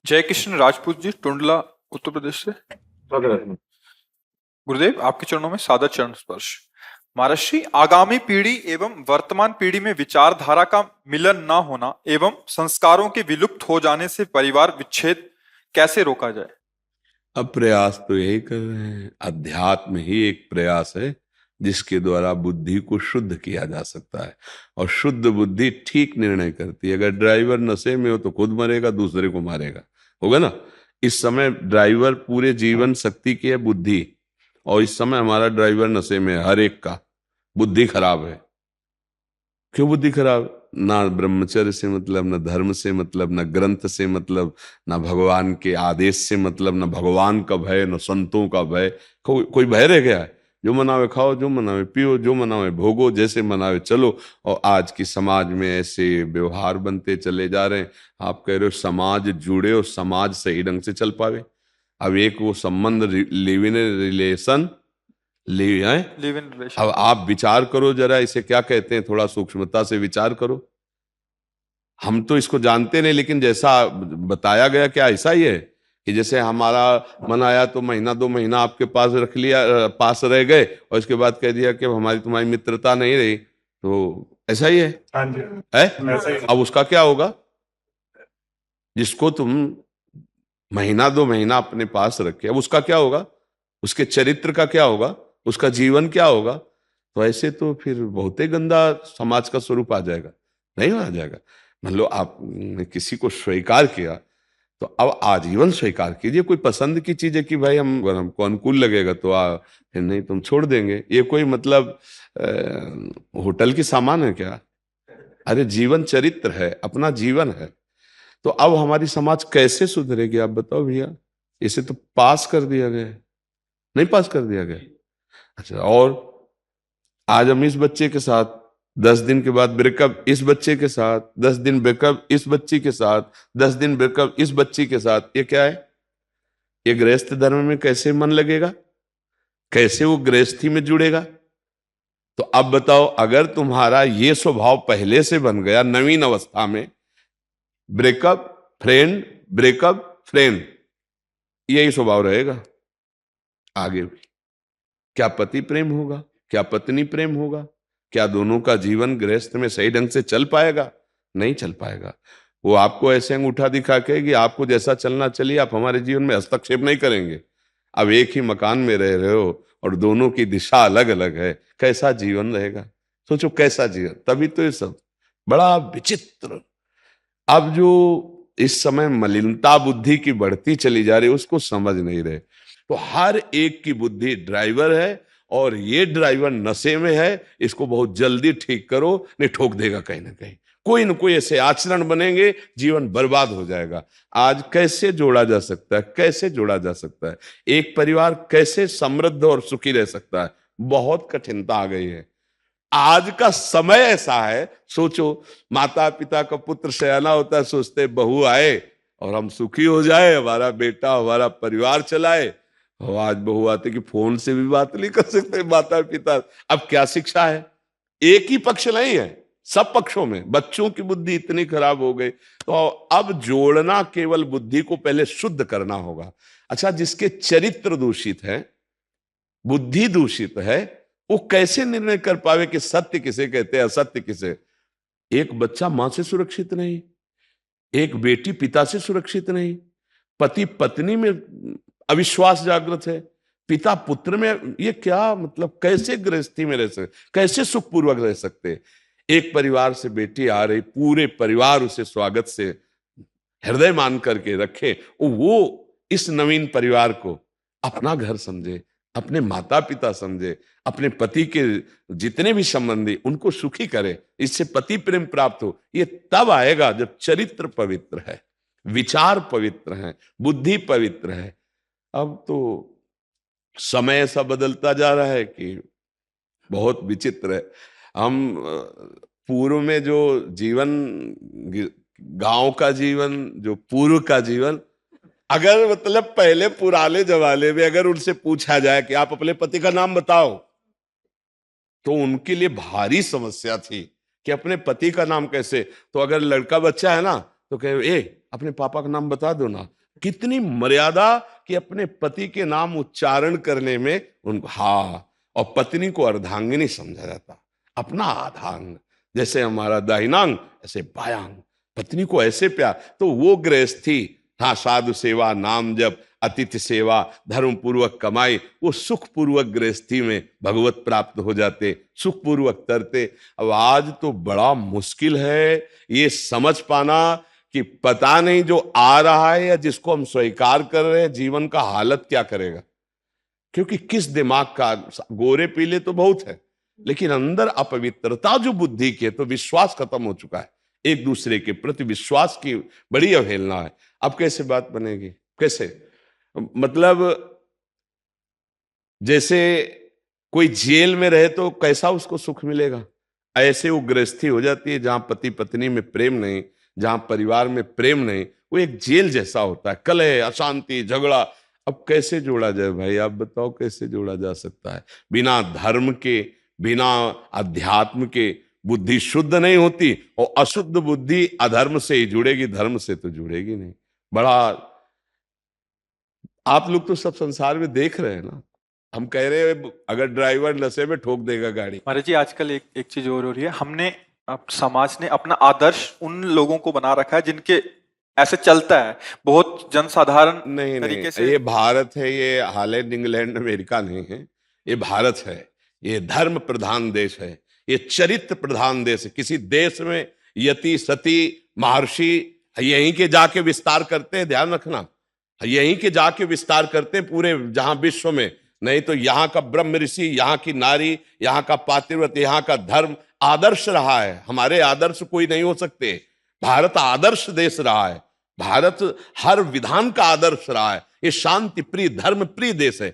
जय किशन राजपूत जी, टुंडला, उत्तर प्रदेश से। स्वागत गुरुदेव, आपके चरणों में सादर चरण स्पर्श। महर्षि, आगामी पीढ़ी एवं वर्तमान पीढ़ी में विचारधारा का मिलन न होना एवं संस्कारों के विलुप्त हो जाने से परिवार विच्छेद कैसे रोका जाए? अब प्रयास तो यही कर रहे हैं। अध्यात्म ही एक प्रयास है जिसके द्वारा बुद्धि को शुद्ध किया जा सकता है, और शुद्ध बुद्धि ठीक निर्णय करती है। अगर ड्राइवर नशे में हो तो खुद मरेगा, दूसरे को मारेगा, होगा ना। इस समय ड्राइवर पूरे जीवन शक्ति की है बुद्धि, और इस समय हमारा ड्राइवर नशे में है, हर एक का बुद्धि खराब है। क्यों बुद्धि खराब? ना ब्रह्मचर्य से मतलब, ना धर्म से मतलब, ना ग्रंथ से मतलब, ना भगवान के आदेश से मतलब, ना भगवान का भय, ना संतों का भय। कोई भय रह गया है? जो मनावे खाओ, जो मनावे पियो, जो मनावे भोगो, जैसे मनावे चलो। और आज की समाज में ऐसे व्यवहार बनते चले जा रहे हैं। आप कह रहे हो समाज जुड़े और समाज सही ढंग से चल पावे। अब एक वो संबंध, लिव इन रिलेशन, लिव है। लिव इन अब रिलेशन। आप विचार करो जरा, इसे क्या कहते हैं, थोड़ा सूक्ष्मता से विचार करो। हम तो इसको जानते नहीं, लेकिन जैसा बताया गया, क्या ऐसा ही है कि जैसे हमारा मन आया तो महीना दो महीना आपके पास रख लिया, पास रह गए, और इसके बाद कह दिया कि हमारी तुम्हारी मित्रता नहीं रही, तो ऐसा ही है? हाँ जी, है? ऐसा ही है। अब उसका क्या होगा? जिसको तुम महीना दो महीना अपने पास रखे, अब उसका क्या होगा? उसके चरित्र का क्या होगा? उसका जीवन क्या होगा? तो ऐसे तो फिर बहुत ही गंदा समाज का स्वरूप आ जाएगा, नहीं आ जाएगा। मान लो आपने किसी को स्वीकार किया, तो अब आजीवन स्वीकार कीजिए। कोई पसंद की चीज है कि भाई हमको अनुकूल लगेगा तो फिर नहीं तुम छोड़ देंगे। ये कोई मतलब होटल की सामान है क्या? अरे जीवन चरित्र है, अपना जीवन है। तो अब हमारी समाज कैसे सुधरेगी, आप बताओ भैया। इसे तो पास कर दिया गया है, नहीं पास कर दिया गया? अच्छा, और आज हम इस बच्चे के साथ, 10 दिन के बाद ब्रेकअप इस बच्चे के साथ, 10 दिन ब्रेकअप इस बच्ची के साथ, 10 दिन ब्रेकअप इस बच्ची के साथ। ये क्या है? ये गृहस्थ धर्म में कैसे मन लगेगा? कैसे वो गृहस्थी में जुड़ेगा? तो अब बताओ, अगर तुम्हारा ये स्वभाव पहले से बन गया नवीन अवस्था में, ब्रेकअप फ्रेंड, ब्रेकअप फ्रेंड, यही स्वभाव रहेगा आगे भी। क्या पति प्रेम होगा? क्या पत्नी प्रेम होगा? क्या दोनों का जीवन गृहस्थ में सही ढंग से चल पाएगा? नहीं चल पाएगा। वो आपको ऐसे अंगूठा दिखा के कि आपको जैसा चलना चलिए, आप हमारे जीवन में हस्तक्षेप नहीं करेंगे। अब एक ही मकान में रह रहे हो और दोनों की दिशा अलग अलग है, कैसा जीवन रहेगा? सोचो कैसा जीवन। तभी तो ये सब बड़ा विचित्र। अब जो इस समय मलिनता बुद्धि की बढ़ती चली जा रही है, उसको समझ नहीं रहे। तो हर एक की बुद्धि ड्राइवर है, और ये ड्राइवर नशे में है। इसको बहुत जल्दी ठीक करो, नहीं ठोक देगा कहीं ना कहीं। कोई न कोई ऐसे आचरण बनेंगे, जीवन बर्बाद हो जाएगा। आज कैसे जोड़ा जा सकता है? कैसे जोड़ा जा सकता है? एक परिवार कैसे समृद्ध और सुखी रह सकता है? बहुत कठिनता आ गई है। आज का समय ऐसा है, सोचो, माता पिता का पुत्र सयाना होता है, सोचते बहू आए और हम सुखी हो जाए, हमारा बेटा हमारा परिवार चलाए। और आज बहू आते कि फोन से भी बात नहीं कर सकते माता पिता। अब क्या शिक्षा है? एक ही पक्ष नहीं है, सब पक्षों में बच्चों की बुद्धि इतनी खराब हो गई। तो अब जोड़ना केवल बुद्धि को पहले शुद्ध करना होगा। अच्छा, जिसके चरित्र दूषित है, बुद्धि दूषित है, वो कैसे निर्णय कर पावे कि सत्य किसे कहते हैं, असत्य किसे? एक बच्चा मां से सुरक्षित नहीं, एक बेटी पिता से सुरक्षित नहीं, पति पत्नी में अविश्वास जागृत है, पिता पुत्र में। ये क्या मतलब? कैसे गृहस्थी में रह सकते, कैसे सुखपूर्वक रह सकते? एक परिवार से बेटी आ रही, पूरे परिवार उसे स्वागत से हृदय मान करके रखे, वो इस नवीन परिवार को अपना घर समझे, अपने माता पिता समझे, अपने पति के जितने भी संबंधी उनको सुखी करे, इससे पति प्रेम प्राप्त हो। ये तब आएगा जब चरित्र पवित्र है, विचार पवित्र है, बुद्धि पवित्र है। अब तो समय ऐसा बदलता जा रहा है कि बहुत विचित्र है। हम पूर्व में जो जीवन, गांव का जीवन, जो पूर्व का जीवन, अगर मतलब पहले पुराने जमाने में अगर उनसे पूछा जाए कि आप अपने पति का नाम बताओ, तो उनके लिए भारी समस्या थी कि अपने पति का नाम कैसे। तो अगर लड़का बच्चा है ना, तो कहे अपने पापा का नाम बता दो ना। कितनी मर्यादा कि अपने पति के नाम उच्चारण करने में उनको, हाँ, और पत्नी को अर्धांगिनी समझा जाता, अपना आधांग। जैसे हमारा दाहिनांग ऐसे बायांग, पत्नी को ऐसे प्यार। तो वो गृहस्थी, हाँ, साधु सेवा, नाम जप, अतिथि सेवा, धर्म पूर्वक कमाई, वो सुख पूर्वक गृहस्थी में भगवत प्राप्त हो जाते, सुख पूर्वक तरते। अब आज तो बड़ा मुश्किल है ये समझ पाना कि पता नहीं जो आ रहा है या जिसको हम स्वीकार कर रहे हैं, जीवन का हालत क्या करेगा। क्योंकि किस दिमाग का, गोरे पीले तो बहुत है, लेकिन अंदर अपवित्रता जो बुद्धि की है, तो विश्वास खत्म हो चुका है। एक दूसरे के प्रति विश्वास की बड़ी अवहेलना है। अब कैसे बात बनेगी, कैसे? मतलब जैसे कोई जेल में रहे तो कैसा उसको सुख मिलेगा, ऐसे वो गृहस्थी हो जाती है जहां पति पत्नी में प्रेम नहीं, जहां परिवार में प्रेम नहीं, वो एक जेल जैसा होता है, कलह, अशांति, झगड़ा। अब कैसे जोड़ा जाए भाई, आप बताओ कैसे जोड़ा जा सकता है? बिना धर्म के, बिना अध्यात्म के बुद्धि शुद्ध नहीं होती, और अशुद्ध बुद्धि अधर्म से ही जुड़ेगी, धर्म से तो जुड़ेगी नहीं। बड़ा, आप लोग तो सब संसार में देख रहे हैं ना। हम कह रहे हैं अगर ड्राइवर नशे में ठोक देगा गाड़ी। महाराज जी आजकल एक एक चीज और हो रही है, हमने, अब समाज ने अपना आदर्श उन लोगों को बना रखा है जिनके ऐसे चलता है, बहुत जनसाधारण नहीं तरीके नहीं, से। ये भारत है, ये हॉलैंड, इंग्लैंड, अमेरिका नहीं है, ये भारत है। ये धर्म प्रधान देश है, ये चरित्र प्रधान देश है। किसी देश में यति सती महर्षि यहीं के जाके विस्तार करते हैं, ध्यान रखना, यहीं के जाके विस्तार करते हैं पूरे जहां विश्व में। नहीं तो यहाँ का ब्रह्म ऋषि, यहाँ की नारी, यहाँ का पातिव्रत, यहाँ का धर्म आदर्श रहा है। हमारे आदर्श कोई नहीं हो सकते। भारत आदर्श देश रहा है, भारत हर विधान का आदर्श रहा है। ये शांति प्रिय, धर्म प्रिय देश है,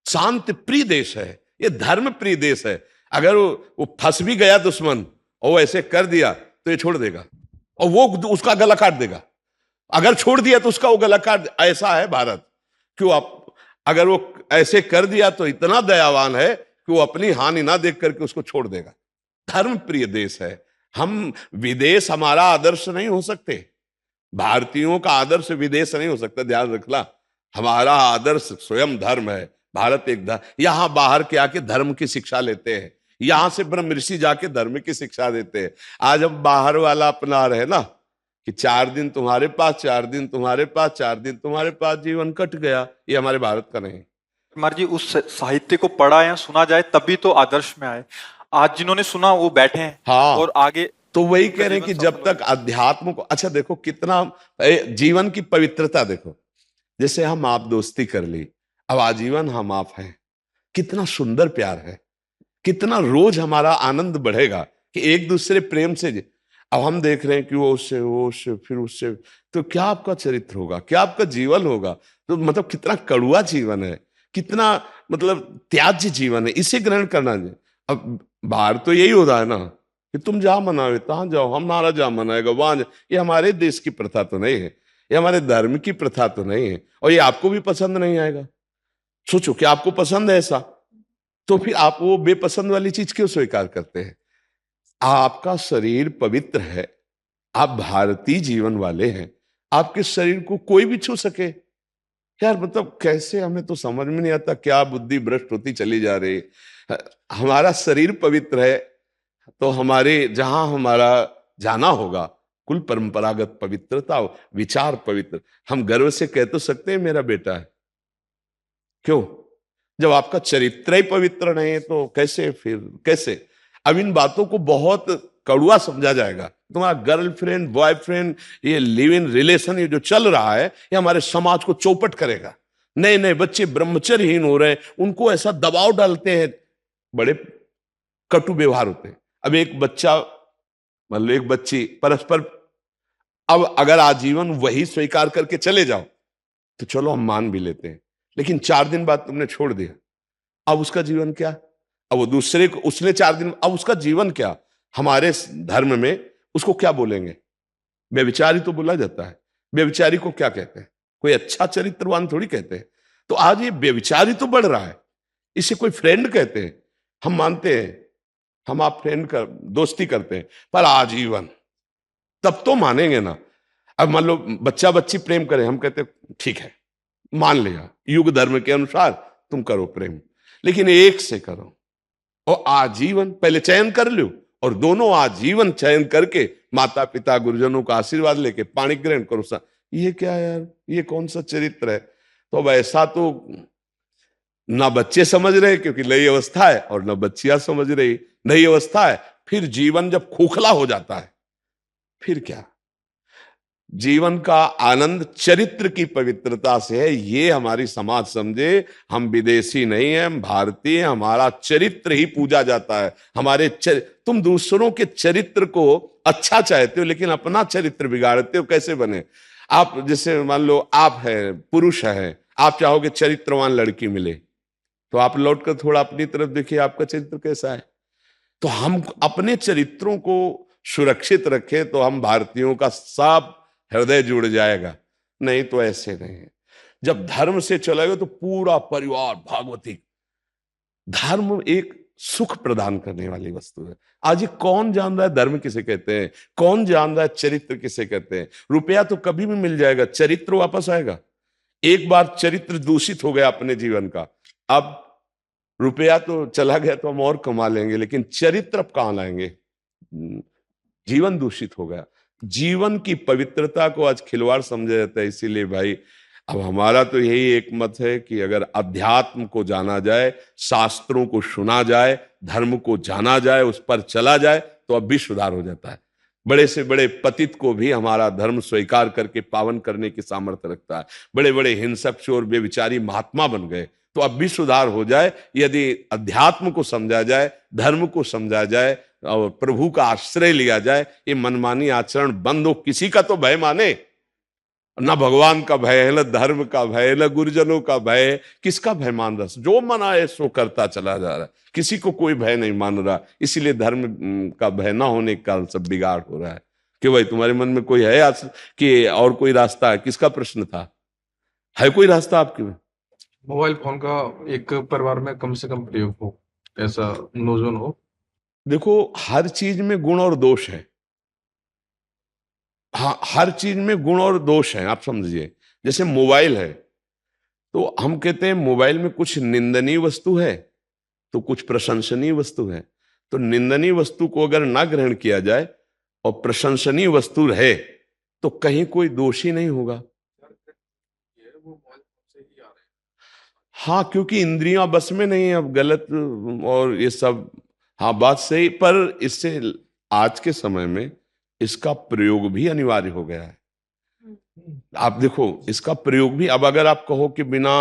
शांति प्रिय देश है, ये धर्म प्रिय देश है। अगर वो फंस भी गया दुश्मन और वो ऐसे कर दिया तो ये छोड़ देगा, और वो उसका गला काट देगा। अगर छोड़ दिया तो उसका वो गला काट, ऐसा है भारत। क्यों? आप अगर वो ऐसे कर दिया तो इतना दयावान है कि वो अपनी हानि ना देख करके उसको छोड़ देगा। धर्म प्रिय देश है हम। विदेश हमारा आदर्श नहीं हो सकते, भारतीयों का आदर्श विदेश नहीं हो सकता, ध्यान रखना। हमारा आदर्श स्वयं धर्म है। भारत एक धर्म, यहां बाहर के आके धर्म की शिक्षा लेते हैं, यहां से ब्रह्म ऋषि जाके धर्म की शिक्षा देते हैं। आज हम बाहर वाला अपना रहे ना कि 4 दिन तुम्हारे पास, 4 दिन तुम्हारे पास, 4 दिन तुम्हारे पास, जीवन कट गया। ये हमारे भारत का नहीं। कुमार जी उस साहित्य को पढ़ा या सुना जाए तभी तो आदर्श में आए। आज जिन्होंने सुना वो बैठे हैं हाँ, और आगे तो वही उनका कह रहे हैं जीवन कि जब सफल हो तक अध्यात्म को, अच्छा देखो कितना जीवन की पवित्रता देखो। जैसे हम आप दोस्ती कर ली, अब आजीवन हम आप हैं, कितना सुंदर प्यार है, कितना रोज हमारा आनंद बढ़ेगा कि एक दूसरे प्रेम से अब हम देख रहे हैं कि वो उससे फिर उससे, तो क्या आपका चरित्र होगा, क्या आपका जीवन होगा? तो मतलब कितना कड़ुआ जीवन है, कितना मतलब त्याज्य जीवन है, इसे ग्रहण करना चाहिए। अब बाहर तो यही होता है ना कि तुम जहां मनावे तहां जाओ, हमारा जहां मनाएगा वहां जाओ। ये हमारे देश की प्रथा तो नहीं है, ये हमारे धर्म की प्रथा तो नहीं है, और ये आपको भी पसंद नहीं आएगा। सोचो कि आपको पसंद है ऐसा, तो फिर आप वो बेपसंद वाली चीज क्यों स्वीकार करते हैं? आपका शरीर पवित्र है, आप भारतीय जीवन वाले हैं, आपके शरीर को कोई भी छू सके? यार मतलब कैसे, हमें तो समझ में नहीं आता, क्या बुद्धि भ्रष्ट होती चली जा रही है। हमारा शरीर पवित्र है तो हमारे जहां हमारा जाना होगा, कुल परंपरागत पवित्रता, विचार पवित्र, हम गर्व से कह तो सकते हैं मेरा बेटा है। क्यों? जब आपका चरित्र ही पवित्र नहीं है तो कैसे, फिर कैसे? अब इन बातों को बहुत कड़ुआ समझा जाएगा। तुम्हारा गर्लफ्रेंड बॉयफ्रेंड, ये लिव इन रिलेशन, ये जो चल रहा है, ये हमारे समाज को चौपट करेगा। नए नए बच्चे ब्रह्मचर्यहीन हो रहे हैं, उनको ऐसा दबाव डालते हैं, बड़े कटु व्यवहार होते हैं। अब एक बच्चा, मतलब एक बच्ची परस्पर, अब अगर आजीवन वही स्वीकार करके चले जाओ तो चलो हम मान भी लेते हैं, लेकिन 4 दिन बाद तुमने छोड़ दिया, अब उसका जीवन क्या? अब वो दूसरे को, उसने 4 दिन, अब उसका जीवन क्या? हमारे धर्म में उसको क्या बोलेंगे? व्यभिचारी तो बोला जाता है। व्यभिचारी को क्या कहते हैं? कोई अच्छा चरित्रवान थोड़ी कहते हैं। तो आज ये व्यभिचारी तो बढ़ रहा है, इसे कोई फ्रेंड कहते हैं। हम मानते हैं, हम आप फ्रेंड कर दोस्ती करते हैं, पर आजीवन तब तो मानेंगे ना। अब मान लो बच्चा बच्ची प्रेम करे, हम कहते ठीक है, मान लिया युग धर्म के अनुसार तुम करो प्रेम, लेकिन एक से करो और आजीवन पहले चयन कर लो, और दोनों आजीवन चयन करके माता पिता गुरुजनों का आशीर्वाद लेके पाणी ग्रहण करो। ये क्या यार, ये कौन सा चरित्र है? तो अब ऐसा तो ना बच्चे समझ रहे क्योंकि नई अवस्था है, और ना बच्चियां समझ रही, नई अवस्था है। फिर जीवन जब खोखला हो जाता है फिर क्या? जीवन का आनंद चरित्र की पवित्रता से है, ये हमारी समाज समझे। हम विदेशी नहीं है, हम भारतीय, हमारा चरित्र ही पूजा जाता है। तुम दूसरों के चरित्र को अच्छा चाहते हो लेकिन अपना चरित्र बिगाड़ते हो, कैसे बने? आप जैसे मान लो आप है, पुरुष है, आप चाहोगे चरित्रवान लड़की मिले, तो आप लौटकर थोड़ा अपनी तरफ देखिए आपका चरित्र कैसा है। तो हम अपने चरित्रों को सुरक्षित रखें तो हम भारतीयों का सब हृदय जुड़ जाएगा, नहीं तो ऐसे नहीं है। जब धर्म से चलेगा तो पूरा परिवार भागवती। धर्म एक सुख प्रदान करने वाली वस्तु है। आज ये कौन जान रहा है धर्म किसे कहते हैं, कौन जान रहा है चरित्र किसे कहते हैं? रुपया तो कभी भी मिल जाएगा, चरित्र वापस आएगा। एक बार चरित्र दूषित हो गया अपने जीवन का, अब रुपया तो चला गया तो हम और कमा लेंगे, लेकिन चरित्र अब कहां लाएंगे? जीवन दूषित हो गया। जीवन की पवित्रता को आज खिलवाड़ समझा जाता है। इसीलिए भाई अब हमारा तो यही एक मत है कि अगर अध्यात्म को जाना जाए, शास्त्रों को सुना जाए, धर्म को जाना जाए, उस पर चला जाए, तो अब भी सुधार हो जाता है। बड़े से बड़े पतित को भी हमारा धर्म स्वीकार करके पावन करने की सामर्थ्य रखता है। बड़े बड़े हिंसक चोर बेविचारी महात्मा बन गए, तो अब भी सुधार हो जाए यदि अध्यात्म को समझा जाए, धर्म को समझा जाए और प्रभु का आश्रय लिया जाए। ये मनमानी आचरण बंद हो, किसी का तो भय माने, ना भगवान का भय है, ना धर्म का भय, ना गुरुजनों का भय। किसका भय मान रहा? जो मना है सो करता चला जा रहा है, किसी को कोई भय नहीं मान रहा। इसीलिए धर्म का भय ना होने के कारण सब बिगाड़ हो रहा है। क्यों भाई, तुम्हारे मन में कोई है आज कि और कोई रास्ता है? किसका प्रश्न था? है कोई रास्ता आपके में? मोबाइल फोन का एक परिवार में कम से कम प्रयोग हो, ऐसा नोजन हो। देखो, हर चीज में गुण और दोष है। हाँ, हर चीज में गुण और दोष है, आप समझिए। जैसे मोबाइल है तो हम कहते हैं मोबाइल में कुछ निंदनीय वस्तु है तो कुछ प्रशंसनीय वस्तु है। तो निंदनीय वस्तु को अगर ना ग्रहण किया जाए और प्रशंसनीय वस्तु रहे तो कहीं कोई दोषी नहीं होगा। हाँ, क्योंकि इंद्रियां बस में नहीं है अब, गलत और ये सब। हाँ, बात सही, पर इससे आज के समय में इसका प्रयोग भी अनिवार्य हो गया है। आप देखो, इसका प्रयोग भी अब अगर आप कहो कि बिना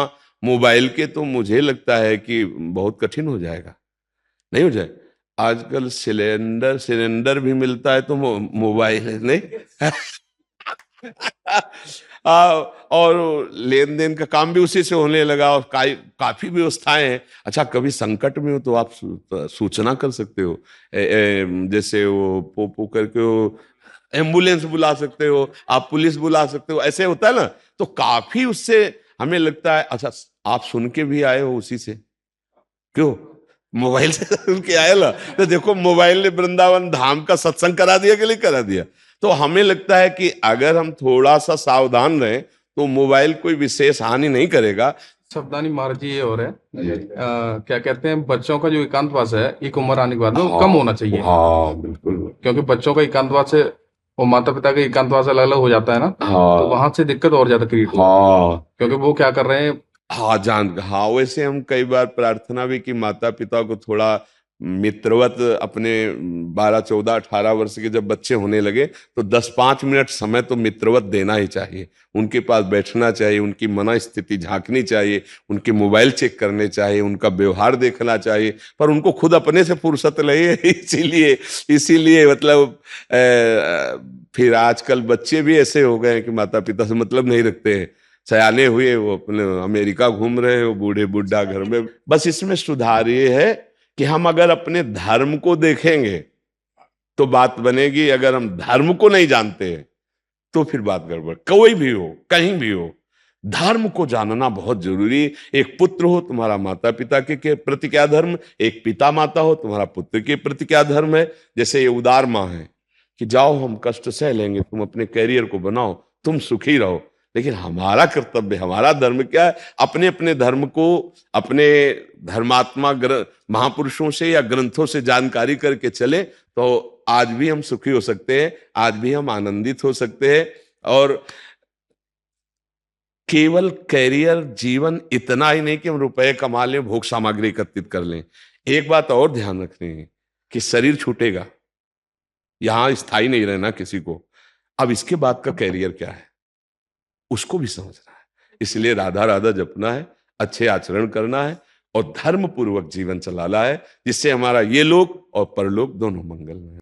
मोबाइल के, तो मुझे लगता है कि बहुत कठिन हो जाएगा। नहीं हो जाए? आजकल सिलेंडर भी मिलता है तो मोबाइल नहीं और लेन देन का काम भी उसी से होने लगा और काफी व्यवस्थाएं हैं। अच्छा, कभी संकट में हो तो आप सूचना कर सकते हो, जैसे वो पो करके वो एम्बुलेंस बुला सकते हो, आप पुलिस बुला सकते हो, ऐसे होता है ना। तो काफी उससे हमें लगता है। अच्छा, आप सुन के भी आए हो उसी से? क्यों? मोबाइल से सुन के आए ना। तो देखो, मोबाइल ने वृंदावन धाम का सत्संग करा दिया कि नहीं करा दिया? तो हमें लगता है कि अगर हम थोड़ा सा सावधान रहें तो मोबाइल कोई विशेष हानि नहीं करेगा। सावधानी महाराज जी ये हो रहा है, क्या कहते हैं, बच्चों का जो एकांतवास है एक उम्र आने के बाद में वो कम होना चाहिए। हाँ बिल्कुल, क्योंकि बच्चों का एकांतवास से और माता पिता का एकांतवास अलग अलग हो जाता है ना। हाँ, तो वहां से दिक्कत और ज्यादा क्रिएट होती है। हाँ, क्योंकि वो क्या कर रहे हैं। हाँ, वैसे हम कई बार प्रार्थना भी कि माता पिता को थोड़ा मित्रवत अपने 12, 14, 18 वर्ष के जब बच्चे होने लगे तो 10-5 मिनट समय तो मित्रवत देना ही चाहिए। उनके पास बैठना चाहिए, उनकी मन स्थिति झांकनी चाहिए, उनके मोबाइल चेक करने चाहिए, उनका व्यवहार देखना चाहिए। पर उनको खुद अपने से फुर्सत नहीं है, इसीलिए मतलब फिर आजकल बच्चे भी ऐसे हो गए हैं कि माता पिता से मतलब नहीं रखते हैं। सयाने हुए वो अपने अमेरिका घूम रहे हैं, वो बूढ़े बुढ़ा घर में। बस इसमें सुधार ये है कि हम अगर अपने धर्म को देखेंगे तो बात बनेगी। अगर हम धर्म को नहीं जानते हैं तो फिर बात गड़बड़। कोई भी हो, कहीं भी हो, धर्म को जानना बहुत जरूरी। एक पुत्र हो, तुम्हारा माता पिता के प्रति क्या धर्म, एक पिता माता हो, तुम्हारा पुत्र के प्रति क्या धर्म है। जैसे ये उदार माँ है कि जाओ हम कष्ट सह लेंगे, तुम अपने कैरियर को बनाओ, तुम सुखी रहो। लेकिन हमारा कर्तव्य, हमारा धर्म क्या है? अपने अपने धर्म को अपने धर्मात्मा महापुरुषों से या ग्रंथों से जानकारी करके चले तो आज भी हम सुखी हो सकते हैं, आज भी हम आनंदित हो सकते हैं। और केवल कैरियर जीवन इतना ही नहीं कि हम रुपए कमा लें, भोग सामग्री एकत्रित कर लें। एक बात और ध्यान रखनी है कि शरीर छूटेगा, यहां स्थायी नहीं रहना किसी को। अब इसके बाद का कैरियर क्या है उसको भी समझना है। इसलिए राधा राधा जपना है, अच्छे आचरण करना है और धर्म पूर्वक जीवन चलाना है, जिससे हमारा ये लोक और परलोक दोनों मंगल में